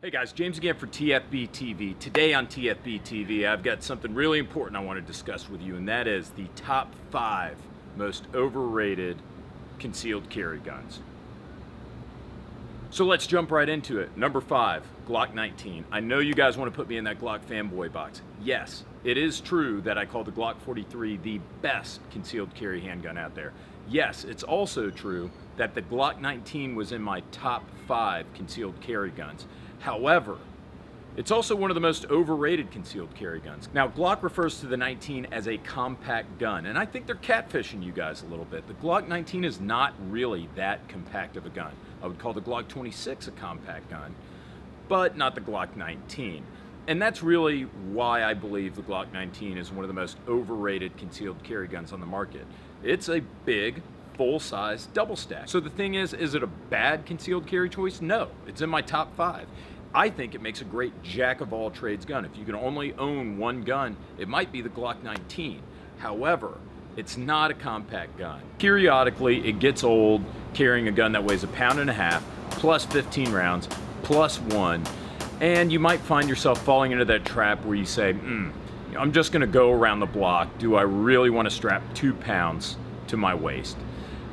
Hey guys, James again for TFBTV. Today on TFBTV, I've got something really important I want to discuss with you, and that is the top 5 most overrated concealed carry guns. So let's jump right into it. Number 5, Glock 19. I know you guys want to put me in that Glock fanboy box. Yes, it is true that I call the Glock 43 the best concealed carry handgun out there. Yes, it's also true that the Glock 19 was in my top 5 concealed carry guns. However, it's also one of the most overrated concealed carry guns. Now, Glock refers to the 19 as a compact gun, and I think they're catfishing you guys a little bit. The Glock 19 is not really that compact of a gun. I would call the Glock 26 a compact gun, but not the Glock 19. And that's really why I believe the Glock 19 is one of the most overrated concealed carry guns on the market. It's a big, full-size double stack. So the thing is it a bad concealed carry choice? No, it's in my top 5. I think it makes a great jack-of-all-trades gun. If you can only own one gun, it might be the Glock 19. However, it's not a compact gun. Periodically, it gets old carrying a gun that weighs 1.5 pounds, plus 15 rounds, plus 1, and you might find yourself falling into that trap where you say, I'm just gonna go around the block. Do I really wanna strap 2 pounds to my waist?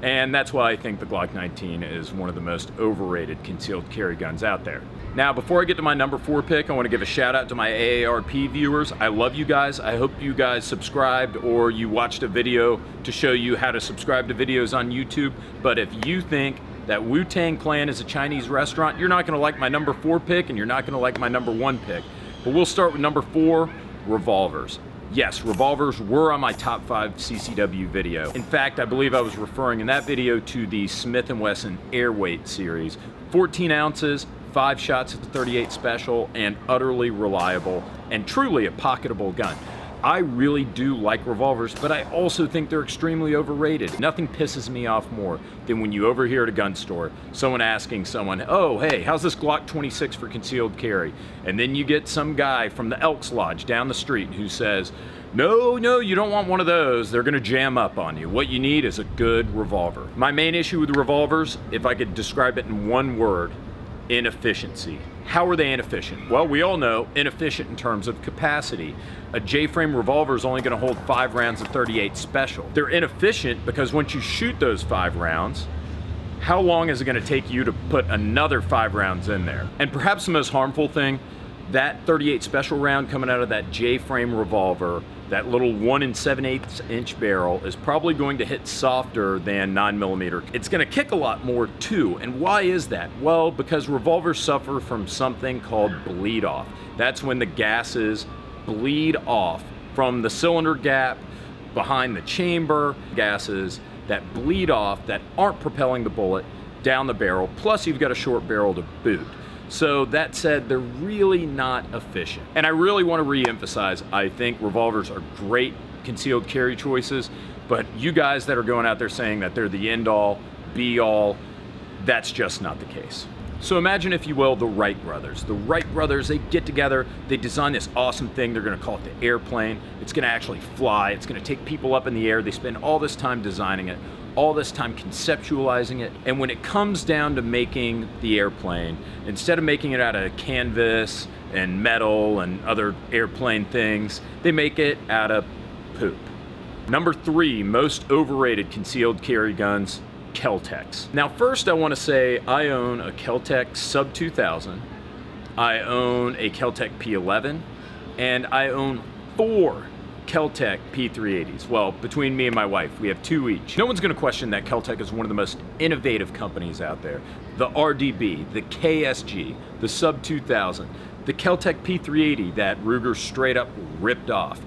And that's why I think the Glock 19 is one of the most overrated concealed carry guns out there. Now, before I get to my number 4 pick, I want to give a shout out to my AARP viewers. I love you guys. I hope you guys subscribed or you watched a video to show you how to subscribe to videos on YouTube. But if you think that Wu-Tang Clan is a Chinese restaurant, you're not going to like my number 4 pick and you're not going to like my number 1 pick. But we'll start with number 4, revolvers. Yes, revolvers were on my top 5 CCW video. In fact, I believe I was referring in that video to the Smith & Wesson Airweight series. 14 ounces, 5 shots at the 38 special, and utterly reliable and truly a pocketable gun. I really do like revolvers, but I also think they're extremely overrated. Nothing pisses me off more than when you overhear at a gun store someone asking someone, oh, hey, how's this Glock 26 for concealed carry? And then you get some guy from the Elks Lodge down the street who says, no, you don't want one of those. They're gonna jam up on you. What you need is a good revolver. My main issue with revolvers, if I could describe it in one word, inefficiency. How are they inefficient? Well, we all know inefficient in terms of capacity. A J-frame revolver is only going to hold 5 rounds of 38 special. They're inefficient because once you shoot those 5 rounds, how long is it going to take you to put another 5 rounds in there? And perhaps the most harmful thing, that 38 special round coming out of that J-frame revolver, that little 1 7/8 inch barrel is probably going to hit softer than 9mm. It's going to kick a lot more too. And why is that? Well, because revolvers suffer from something called bleed off. That's when the gases bleed off from the cylinder gap behind the chamber, gases that bleed off that aren't propelling the bullet down the barrel. Plus you've got a short barrel to boot. So that said, they're really not efficient. And I really want to re-emphasize, I think revolvers are great concealed carry choices, but you guys that are going out there saying that they're the end-all, be-all, that's just not the case. So imagine, if you will, the Wright brothers. The Wright brothers, they get together, they design this awesome thing, they're gonna call it the airplane. It's gonna actually fly, it's gonna take people up in the air. They spend all this time designing it, all this time conceptualizing it, and when it comes down to making the airplane, instead of making it out of canvas and metal and other airplane things, they make it out of poop. Number 3, most overrated concealed carry guns, Keltecs. Now first I want to say I own a Keltec Sub 2000, I own a Keltec P11, and I own 4 Keltec P380s. Well, between me and my wife, we have 2 each. No one's going to question that Keltec is one of the most innovative companies out there. The RDB, the KSG, the Sub 2000, the Keltec P380 that Ruger straight up ripped off.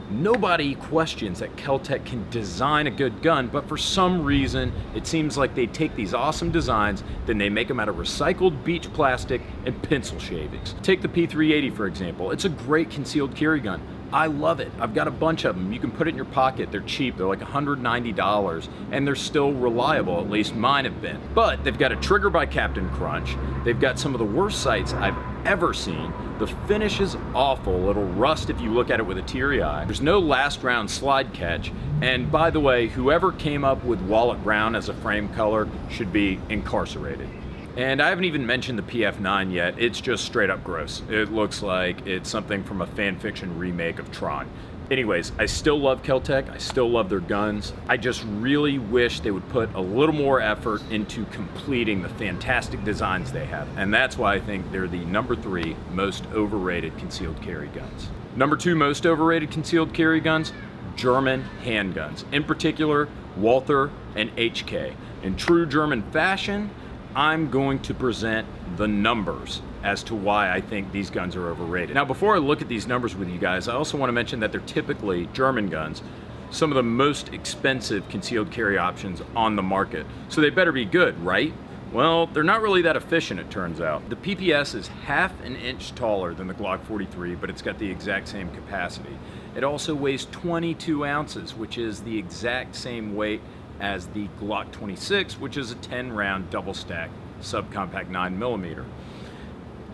Nobody questions that Keltec can design a good gun, but for some reason, it seems like they take these awesome designs, then they make them out of recycled beach plastic and pencil shavings. Take the P380, for example. It's a great concealed carry gun. I love it. I've got a bunch of them. You can put it in your pocket. They're cheap. They're like $190, and they're still reliable. At least mine have been. But they've got a trigger by Captain Crunch. They've got some of the worst sights I've ever seen. The finish is awful. It'll rust if you look at it with a teary eye. There's no last round slide catch. And by the way, whoever came up with Wallet Brown as a frame color should be incarcerated. And I haven't even mentioned the PF9 yet. It's just straight up gross. It looks like it's something from a fan fiction remake of Tron. Anyways, I still love Keltec. I still love their guns. I just really wish they would put a little more effort into completing the fantastic designs they have. And that's why I think they're the number 3 most overrated concealed carry guns. Number 2 most overrated concealed carry guns, German handguns. In particular, Walther and HK. In true German fashion, I'm going to present the numbers as to why I think these guns are overrated. Now, before I look at these numbers with you guys, I also want to mention that they're typically German guns, some of the most expensive concealed carry options on the market. So they better be good, right? Well, they're not really that efficient, it turns out. The PPS is half an inch taller than the Glock 43, but it's got the exact same capacity. It also weighs 22 ounces, which is the exact same weight as the Glock 26, which is a 10-round double-stack subcompact 9mm.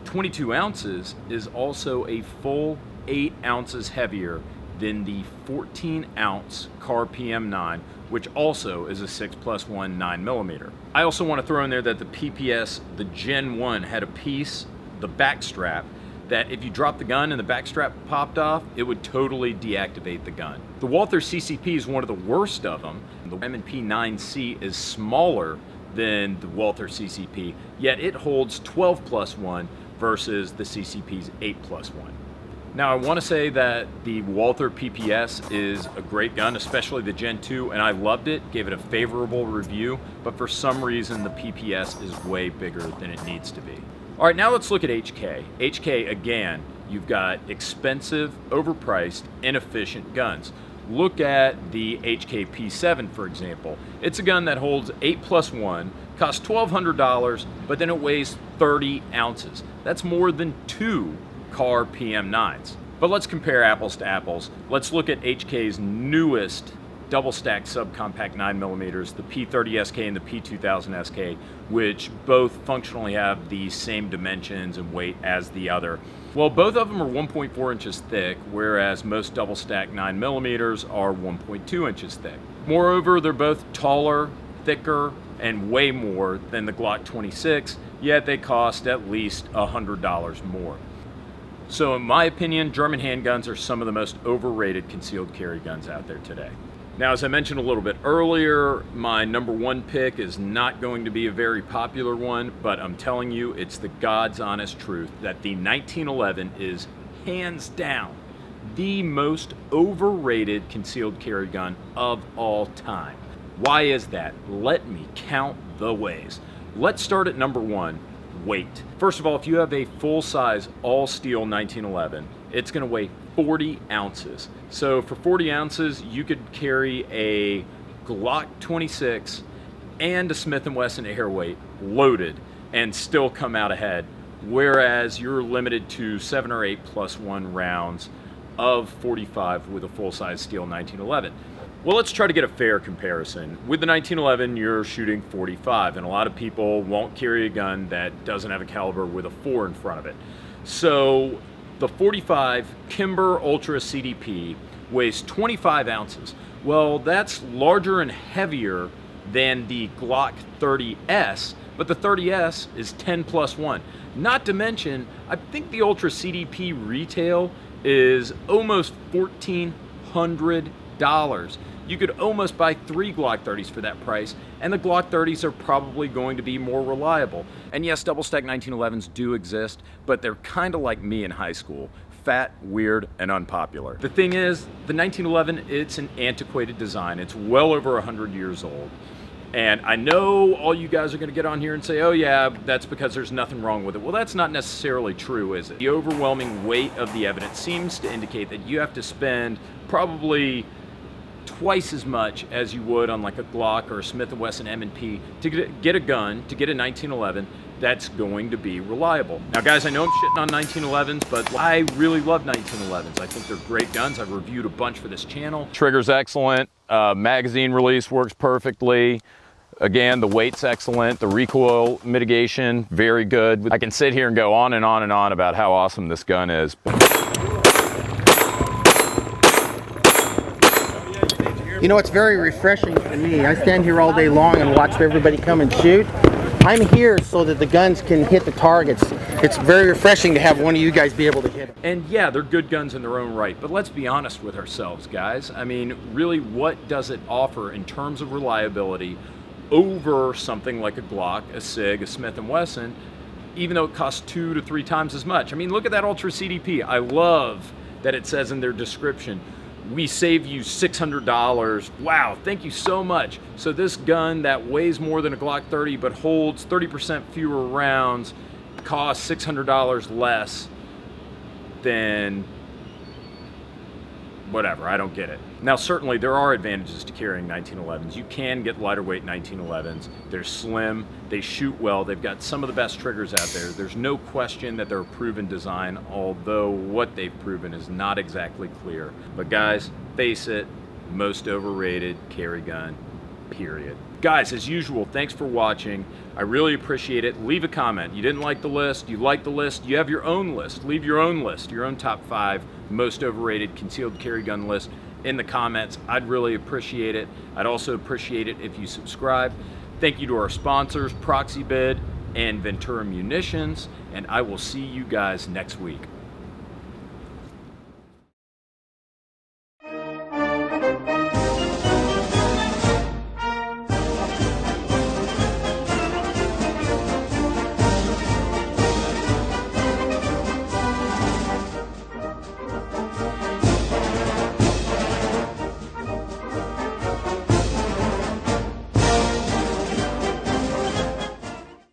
22 ounces is also a full 8 ounces heavier than the 14-ounce Car PM9, which also is a 6+1 9mm. I also want to throw in there that the PPS, the Gen 1, had a piece, the back strap, that if you dropped the gun and the back strap popped off, it would totally deactivate the gun. The Walther CCP is one of the worst of them. The M&P 9C is smaller than the Walther CCP, yet it holds 12+1 versus the CCP's 8+1. Now, I want to say that the Walther PPS is a great gun, especially the Gen 2, and I loved it, gave it a favorable review, but for some reason the PPS is way bigger than it needs to be. All right, now let's look at HK. HK, again, you've got expensive, overpriced, inefficient guns. Look at the HK P7, for example. It's a gun that holds 8+1, costs $1,200, but then it weighs 30 ounces. That's more than 2 Car PM9s. But let's compare apples to apples. Let's look at HK's newest double-stacked subcompact 9mm, the P30SK and the P2000SK, which both functionally have the same dimensions and weight as the other. Well, both of them are 1.4 inches thick, whereas most double-stacked 9mm are 1.2 inches thick. Moreover, they're both taller, thicker, and way more than the Glock 26, yet they cost at least $100 more. So in my opinion, German handguns are some of the most overrated concealed carry guns out there today. Now, as I mentioned a little bit earlier, my number 1 pick is not going to be a very popular one, but I'm telling you, it's the God's honest truth that the 1911 is hands down the most overrated concealed carry gun of all time. Why is that? Let me count the ways. Let's start at number 1. Weight. First of all, if you have a full-size all-steel 1911, it's going to weigh 40 ounces. So for 40 ounces, you could carry a Glock 26 and a Smith & Wesson Airweight loaded and still come out ahead, whereas you're limited to 7 or 8+1 rounds of 45 with a full-size steel 1911. Well, let's try to get a fair comparison. With the 1911, you're shooting 45, and a lot of people won't carry a gun that doesn't have a caliber with a 4 in front of it. So the 45 Kimber Ultra CDP weighs 25 ounces. Well, that's larger and heavier than the Glock 30S, but the 30S is 10+1. Not to mention, I think the Ultra CDP retail is almost $1,400. You could almost buy 3 Glock 30s for that price, and the Glock 30s are probably going to be more reliable. And yes, double-stack 1911s do exist, but they're kind of like me in high school. Fat, weird, and unpopular. The thing is, the 1911, it's an antiquated design. It's well over 100 years old. And I know all you guys are going to get on here and say, oh yeah, that's because there's nothing wrong with it. Well, that's not necessarily true, is it? The overwhelming weight of the evidence seems to indicate that you have to spend probably twice as much as you would on like a Glock or a Smith & Wesson M&P to get a gun, to get a 1911 that's going to be reliable. Now guys, I know I'm shitting on 1911s, but I really love 1911s. I think they're great guns. I've reviewed a bunch for this channel. Trigger's excellent. Magazine release works perfectly. Again, the weight's excellent. The recoil mitigation, very good. I can sit here and go on and on and on about how awesome this gun is. You know, it's very refreshing to me. I stand here all day long and watch everybody come and shoot. I'm here so that the guns can hit the targets. It's very refreshing to have one of you guys be able to hit them. And yeah, they're good guns in their own right, but let's be honest with ourselves, guys. I mean, really, what does it offer in terms of reliability over something like a Glock, a SIG, a Smith & Wesson, even though it costs 2 to 3 times as much? I mean, look at that Ultra CDP. I love that it says in their description, we save you $600. Wow, thank you so much. So this gun that weighs more than a Glock 30 but holds 30% fewer rounds costs $600 less than whatever. I don't get it. Now, certainly there are advantages to carrying 1911s. You can get lighter weight 1911s. They're slim, they shoot well, they've got some of the best triggers out there. There's no question that they're a proven design, although what they've proven is not exactly clear. But guys, face it, most overrated carry gun, period. Guys, as usual, thanks for watching. I really appreciate it. Leave a comment. You didn't like the list, you like the list, you have your own list. Leave your own list, your own top 5 most overrated concealed carry gun list in the comments. I'd really appreciate it. I'd also appreciate it if you subscribe. Thank you to our sponsors, Proxy Bid and Ventura Munitions, and I will see you guys next week.